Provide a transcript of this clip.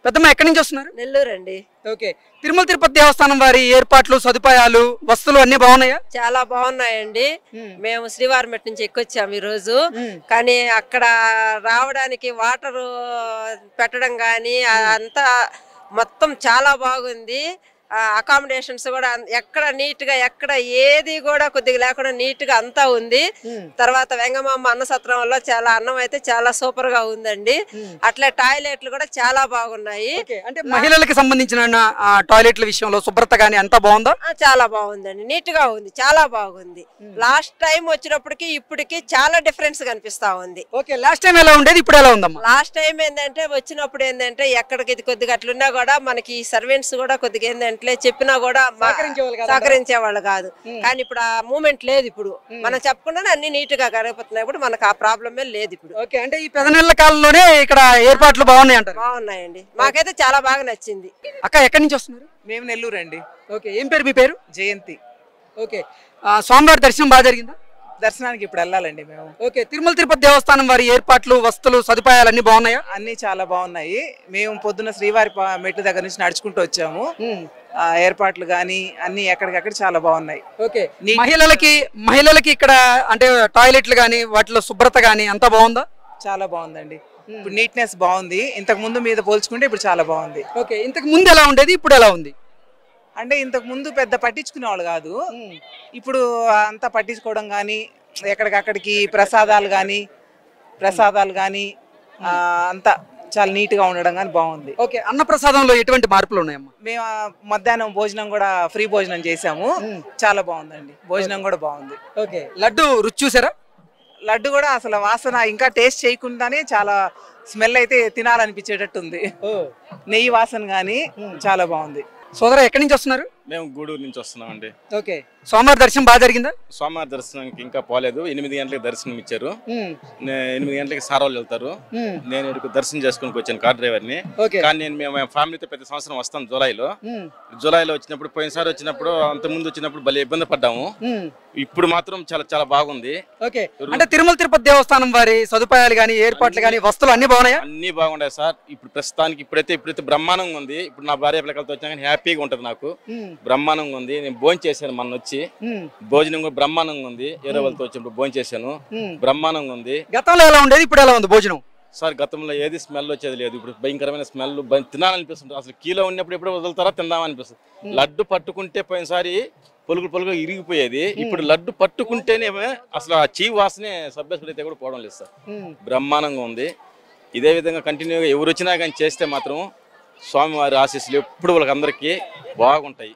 పెద్దమ్మ ఎక్కడి నుంచి వస్తున్నారు? నెల్లూరు అండి. ఓకే. తిరుమల తిరుపతి దేవస్థానం వారి ఏర్పాట్లు, సదుపాయాలు, వస్తువులు అన్ని బాగున్నాయా? చాలా బాగున్నాయండి. మేము శ్రీవారిమెట్ నుంచి ఎక్కొచ్చాము ఈ రోజు. కానీ అక్కడ రావడానికి వాటర్ పెట్టడం కానీ అంతా మొత్తం చాలా బాగుంది. అకామిడేషన్స్ కూడా ఎక్కడ నీట్ గా ఎక్కడ ఏది కూడా కొద్దిగా లేకుండా నీట్ గా అంతా ఉంది. తర్వాత వెంగమాంబ అన్న సత్రంలో చాలా అన్నం అయితే చాలా సూపర్ గా ఉందండి. అట్లే టాయిలెట్లు కూడా చాలా బాగున్నాయి. అంటే మహిళలకు సంబంధించిన టాయిలెట్ల విషయంలో శుభ్రత గానీ అంతా బాగుందా? చాలా బాగుందండి, నీట్ గా ఉంది, చాలా బాగుంది. లాస్ట్ టైం వచ్చినప్పటికి ఇప్పటికి చాలా డిఫరెన్స్ కనిపిస్తా ఉంది. ఓకే. లాస్ట్ టైం ఎలా ఉండేది, ఇప్పుడు ఎలా ఉందమ్మా? లాస్ట్ టైం ఏంటంటే వచ్చినప్పుడు ఏంటంటే ఎక్కడికి ఇది కొద్దిగా అట్లున్నా కూడా మనకి సర్వెంట్స్ కూడా కొద్దిగా ఏంటంటే చెప్పినా కూడా సహకరించే వాళ్ళు కాదు. కానీ ఇప్పుడు ఆ మూమెంట్ లేదు. ఇప్పుడు మనం చెప్పకుండానే అన్ని నీట్ గా గడిపోతున్నాయి. ఇప్పుడు మనకు ఆ ప్రాబ్లమే లేదు ఇప్పుడు. ఓకే. అంటే ఈ 10 నెలల కాలంలోనే ఇక్కడ ఏర్పాట్లు బాగున్నాయి అంటారు? బాగున్నాయండి, మాకైతే చాలా బాగా నచ్చింది. అక్క ఎక్కడి నుంచి వస్తున్నారు? మేము నెల్లూరు అండి. ఓకే. ఏం పేరు మీ పేరు? జయంతి. ఓకే. స్వామివారి దర్శనం బాగా జరిగిందా? దర్శనానికి ఇప్పుడు వెళ్ళాలండి మేము. ఓకే. తిరుమల తిరుపతి దేవస్థానం వారి ఏర్పాట్లు, వస్తువులు, సదుపాయాలు అన్ని బాగున్నాయా? అన్ని చాలా బాగున్నాయి. మేము పొద్దున్న శ్రీవారి మెట్ల దగ్గర నుంచి నడుచుకుంటూ వచ్చాము. ఏర్పాట్లు గానీ అన్ని ఎక్కడికక్కడ చాలా బాగున్నాయి. ఓకే. మహిళలకి ఇక్కడ అంటే టాయిలెట్లు గానీ వాటిలో శుభ్రత గానీ అంతా బాగుందా? చాలా బాగుందండి. ఇప్పుడు నీట్నెస్ బాగుంది. ఇంతకు ముందు మీద పోల్చుకుంటే ఇప్పుడు చాలా బాగుంది. ఓకే. ఇంతకు ముందు ఎలా ఉండేది, ఇప్పుడు ఎలా ఉంది? అంటే ఇంతకు ముందు పెద్ద పట్టించుకునే వాళ్ళు కాదు. ఇప్పుడు అంతా పట్టించుకోవడం కానీ ఎక్కడికక్కడికి ప్రసాదాలు కానీ అంతా చాలా నీట్ గా ఉండడం కానీ బాగుంది. ఓకే. అన్న ప్రసాదంలో ఎటువంటి మార్పులు ఉన్నాయమ్మా? మేము మధ్యాహ్నం భోజనం కూడా ఫ్రీ భోజనం చేసాము. చాలా బాగుందండి, భోజనం కూడా బాగుంది. ఓకే. లడ్డు రుచి చూసారా? లడ్డు కూడా అసలు వాసన ఇంకా టేస్ట్ చేయకుండానే చాలా స్మెల్ అయితే తినాలనిపించేటట్టు ఉంది. నెయ్యి వాసన కానీ చాలా బాగుంది. సోదరా ఎక్కడి నుంచి వస్తున్నారు? మేము గూడూరు నుంచి వస్తున్నాం అండి. ఓకే. స్వామివారి దర్శనం బాగా జరిగిందా? స్వామివారి దర్శనానికి ఇంకా పోలేదు. 8 గంటలకు దర్శనం ఇచ్చారు. 8 గంటలకి సార్ వాళ్ళు వెళ్తారు. నేను ఇక్కడికి దర్శనం చేసుకుని వచ్చాను కార్ డ్రైవర్ ని. కానీ మేము ఫ్యామిలీతో ప్రతి సంవత్సరం వస్తాం జూలైలో వచ్చినప్పుడు, పోయినసారి వచ్చినప్పుడు, అంత ముందు వచ్చినప్పుడు భలే ఇబ్బంది పడ్డాము. ఇప్పుడు మాత్రం చాలా చాలా బాగుంది. ఓకే. అంటే తిరుమల తిరుపతి దేవస్థానం వారి సదుపాయాలు గానీ, ఏర్పాట్లు గానీ, వస్తువులు అన్ని బాగున్నాయా? అన్ని బాగున్నాయి సార్. ఇప్పుడు ప్రస్తుతానికి ఇప్పుడైతే బ్రహ్మాండంగా ఉంది. ఇప్పుడు నా భార్య పిల్లలతో వచ్చా కానీ హ్యాపీగా ఉంటది నాకు. బ్రహ్మాండంగా ఉంది. నేను భోజనం చేశాను మొన్న వచ్చి. భోజనం కూడా బ్రహ్మాండంగా ఉంది. ఏరో వాళ్ళతో వచ్చినప్పుడు భోజనం చేశాను. బ్రహ్మాండంగా ఉంది. గతంలో ఎలా ఉండేది, ఇప్పుడు ఎలా ఉంది భోజనం? సార్ గతంలో ఏది స్మెల్ వచ్చేది లేదు. ఇప్పుడు భయంకరమైన స్మెల్, తినాలనిపిస్తుంది. అసలు కిలో ఉన్నప్పుడు ఎప్పుడు వదులుతారా తిందామనిపిస్తుంది. లడ్డు పట్టుకుంటే పోయినసారి పొలుగులు ఇరిగిపోయేది. ఇప్పుడు లడ్డు పట్టుకుంటేనే అసలు ఆ చీ వాసనే సభ్యసులైతే కూడా పోవడం లేదు సార్. బ్రహ్మాండంగా ఉంది. ఇదే విధంగా కంటిన్యూగా ఎవరు వచ్చినా కానీ చేస్తే మాత్రం స్వామివారి ఆశీస్సులు ఎప్పుడు వాళ్ళకి అందరికీ బాగుంటాయి.